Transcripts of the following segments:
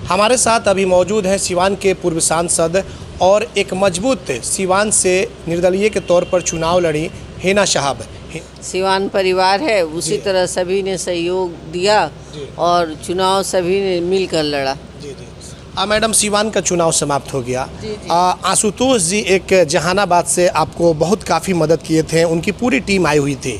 हमारे साथ अभी मौजूद हैं सिवान के पूर्व सांसद और एक मजबूत सिवान से निर्दलीय के तौर पर चुनाव लड़ी हिना साहब। सिवान परिवार है, उसी तरह सभी ने सहयोग दिया और चुनाव सभी ने मिलकर लड़ा। जी जी। मैडम, सिवान का चुनाव समाप्त हो गया। आशुतोष जी एक जहानाबाद से आपको बहुत काफ़ी मदद किए थे, उनकी पूरी टीम आई हुई थी,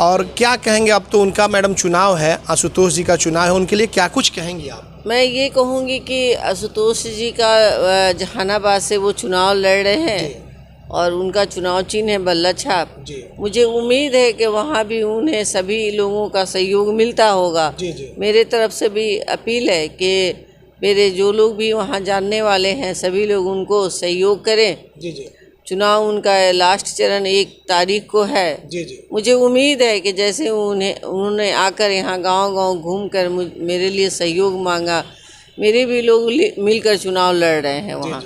और क्या कहेंगे? अब तो उनका मैडम चुनाव है, आशुतोष जी का चुनाव है, उनके लिए क्या कुछ कहेंगे आप? मैं ये कहूँगी कि आशुतोष जी का जहानाबाद से वो चुनाव लड़ रहे हैं और उनका चुनाव चिन्ह है बल्ला छाप। मुझे उम्मीद है कि वहाँ भी उन्हें सभी लोगों का सहयोग मिलता होगा। मेरे तरफ से भी अपील है कि मेरे जो लोग भी वहाँ जानने वाले हैं सभी लोग उनको सहयोग करें। चुनाव उनका लास्ट चरण 1 तारीख को है। मुझे उम्मीद है कि जैसे उन्होंने आकर यहाँ गांव-गांव घूमकर मेरे लिए सहयोग मांगा, मेरे भी लोग मिलकर चुनाव लड़ रहे हैं वहाँ।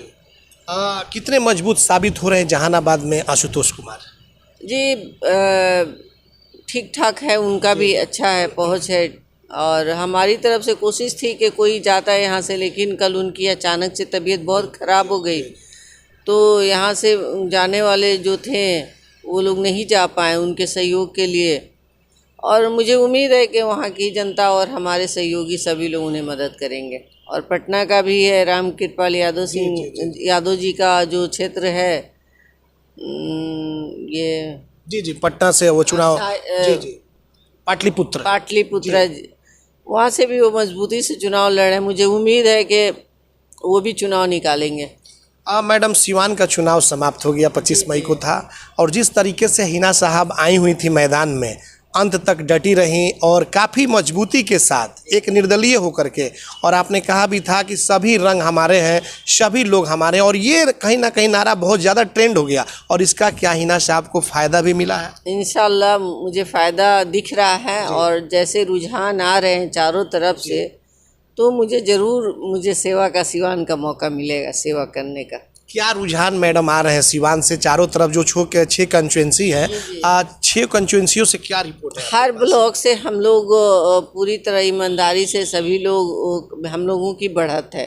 कितने मजबूत साबित हो रहे हैं जहानाबाद में आशुतोष कुमार जी? ठीक ठाक है, उनका भी अच्छा है, पहुँच है, और हमारी तरफ से कोशिश थी कि कोई जाता है यहाँ से, लेकिन कल उनकी अचानक से तबीयत बहुत ख़राब हो गई, तो यहाँ से जाने वाले जो थे वो लोग नहीं जा पाए उनके सहयोग के लिए। और मुझे उम्मीद है कि वहाँ की जनता और हमारे सहयोगी सभी लोग उन्हें मदद करेंगे। और पटना का भी है, राम कृपाल यादव जी का जो क्षेत्र है, ये जी पटना से वो चुनाव पाटलिपुत्र वहाँ से भी वो मजबूती से चुनाव लड़ रहे हैं। मुझे उम्मीद है कि वो भी चुनाव निकालेंगे। मैडम, सिवान का चुनाव समाप्त हो गया, 25 मई को था, और जिस तरीके से हिना साहब आई हुई थी मैदान में, अंत तक डटी रहीं और काफ़ी मजबूती के साथ एक निर्दलीय होकर के, और आपने कहा भी था कि सभी रंग हमारे हैं, सभी लोग हमारे हैं, और ये कहीं ना कहीं नारा बहुत ज़्यादा ट्रेंड हो गया। और इसका क्या हिना साहब को फ़ायदा भी मिला है? इंशाल्लाह मुझे फ़ायदा दिख रहा है, और जैसे रुझान आ रहे हैं चारों तरफ से, तो मुझे सेवा का, सिवान का मौका मिलेगा सेवा करने का। क्या रुझान मैडम आ रहे हैं सिवान से चारों तरफ? जो 6 कंस्टिट्यूंसी है, 6 कंस्टिट्यूंसियों से क्या रिपोर्ट है? हर ब्लॉक से हम लोग पूरी तरह ईमानदारी से सभी लोग, हम लोगों की बढ़त है।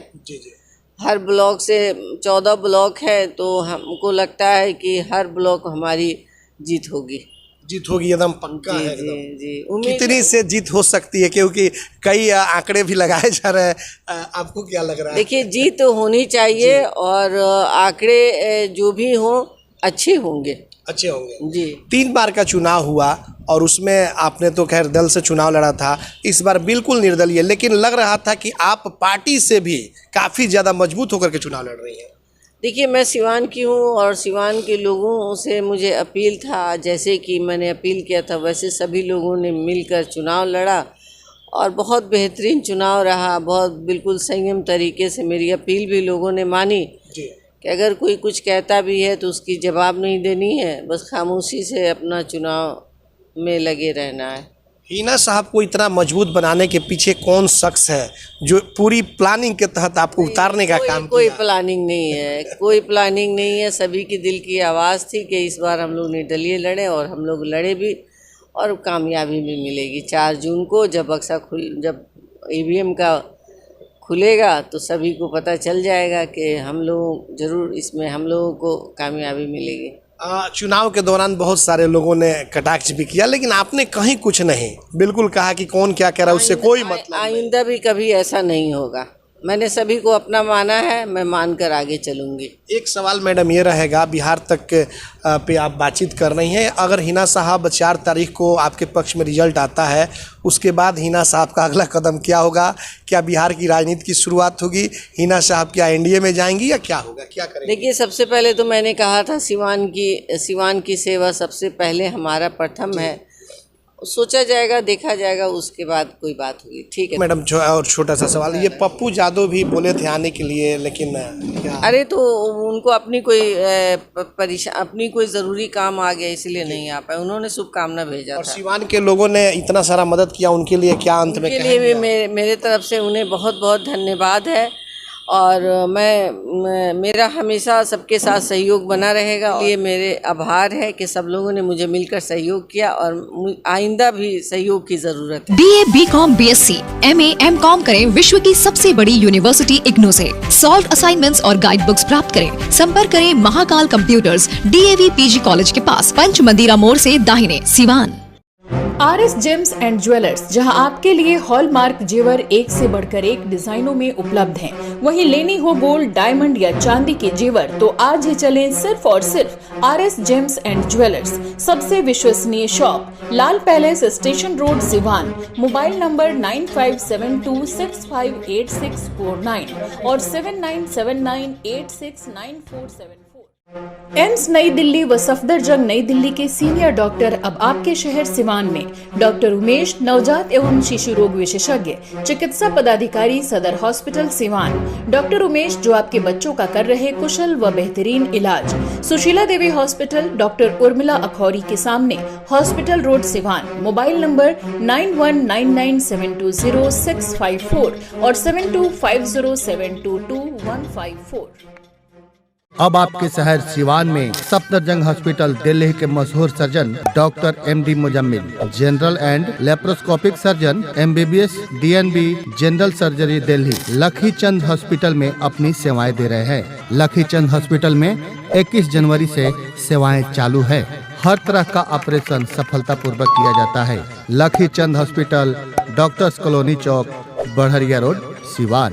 हर ब्लॉक से 14 ब्लॉक है, तो हमको लगता है कि हर ब्लॉक हमारी जीत होगी एकदम पक्का है एकदम। जी। कितनी से जीत हो सकती है, क्योंकि कई आंकड़े भी लगाए जा रहे हैं, आपको क्या लग रहा है? देखिए, जीत तो होनी चाहिए, और आंकड़े जो भी हो अच्छे होंगे जी। 3 बार का चुनाव हुआ, और उसमें आपने तो खैर दल से चुनाव लड़ा था, इस बार बिल्कुल निर्दलीय, लेकिन लग रहा था कि आप पार्टी से भी काफ़ी ज़्यादा मजबूत होकर के चुनाव लड़ रही हैं। देखिए, मैं सिवान की हूँ, और सिवान के लोगों से मुझे अपील था, जैसे कि मैंने अपील किया था वैसे सभी लोगों ने मिलकर चुनाव लड़ा, और बहुत बेहतरीन चुनाव रहा। बहुत बिल्कुल संयम तरीके से मेरी अपील भी लोगों ने मानी कि अगर कोई कुछ कहता भी है तो उसकी जवाब नहीं देनी है, बस खामोशी से अपना चुनाव में लगे रहना है। हिना साहब को इतना मजबूत बनाने के पीछे कौन शख्स है जो पूरी प्लानिंग के तहत आपको उतारने का काम किया? कोई प्लानिंग नहीं है, कोई प्लानिंग नहीं है। सभी की दिल की आवाज़ थी कि इस बार हम लोग निर्दलीय लड़े, और हम लोग लड़े भी, और कामयाबी भी मिलेगी। 4 जून को जब जब EVM का खुलेगा तो सभी को पता चल जाएगा कि हम लोग ज़रूर इसमें हम लोगों को कामयाबी मिलेगी। चुनाव के दौरान बहुत सारे लोगों ने कटाक्ष भी किया, लेकिन आपने कहीं कुछ नहीं, बिल्कुल कहा कि कौन क्या कह रहा है उससे कोई मतलब नहीं। आइंदा भी कभी ऐसा नहीं होगा। मैंने सभी को अपना माना है, मैं मानकर आगे चलूँगी। एक सवाल मैडम ये रहेगा, बिहार तक पे आप बातचीत कर रही हैं, अगर हिना साहब 4 तारीख को आपके पक्ष में रिजल्ट आता है, उसके बाद हिना साहब का अगला कदम क्या होगा? क्या बिहार की राजनीति की शुरुआत होगी? हिना साहब क्या NDA में जाएंगी या क्या होगा, क्या करेंगे? देखिए, सबसे पहले तो मैंने कहा था सिवान की सेवा सबसे पहले हमारा प्रथम है। सोचा जाएगा, देखा जाएगा, उसके बाद कोई बात होगी। ठीक है मैडम, और छोटा सा सवाल, ये पप्पू यादव भी बोले थे आने के लिए, लेकिन क्या? अरे, तो उनको अपनी कोई ज़रूरी काम आ गया, इसलिए नहीं आ पाए। उन्होंने शुभकामना भेजा और था। सिवान के लोगों ने इतना सारा मदद किया, उनके लिए क्या अंत में उनके लिए भी मेरे तरफ से उन्हें बहुत बहुत धन्यवाद है। और मेरा हमेशा सबके साथ सहयोग बना रहेगा। ये मेरे आभार है कि सब लोगों ने मुझे मिलकर सहयोग किया और आइंदा भी सहयोग की जरूरत है। BA, BCom, BSc, MA, MCom करें विश्व की सबसे बड़ी यूनिवर्सिटी इग्नू से। सॉल्व असाइनमेंट्स और गाइड बुक्स प्राप्त करें। संपर्क करें Mahakal computers, DAV PG college के पास, पंच मंदिरा मोड़ से दाहिने, Siwan. RS James and jewellers, जहां आपके लिए हॉलमार्क जेवर एक से बढ़कर एक डिजाइनों में उपलब्ध हैं। वहीं लेनी हो गोल्ड, डायमंड या चांदी के जेवर तो आज ही चलें सिर्फ और सिर्फ RS जेम्स एंड ज्वेलर्स। सबसे विश्वसनीय shop, Lal palace, station road, Siwan. Mobile number 9572658649 और 7979869474। एम्स नई दिल्ली व सफदरजंग नई दिल्ली के सीनियर डॉक्टर अब आपके शहर सिवान में। डॉक्टर उमेश, नवजात एवं शिशु रोग विशेषज्ञ, चिकित्सा पदाधिकारी, सदर हॉस्पिटल सिवान। डॉक्टर उमेश जो आपके बच्चों का कर रहे कुशल व बेहतरीन इलाज। सुशीला देवी हॉस्पिटल, डॉक्टर उर्मिला अखौरी के सामने, hospital road, Siwan. Mobile number 9199720654 और 7250722154। अब आपके शहर सिवान में सफदरजंग हॉस्पिटल दिल्ली के मशहूर surgeon doctor MD Muzammil, general and laparoscopic surgeon, MBBS, DNB, general surgery Delhi, लखी चंद हॉस्पिटल में अपनी सेवाएं दे रहे हैं। लखी चंद हॉस्पिटल में 21 जनवरी से सेवाएं चालू है। हर तरह का ऑपरेशन सफलतापूर्वक किया जाता है। लखी चंद हॉस्पिटल, डॉक्टर्स कॉलोनी चौक, बढ़रिया रोड, सिवान।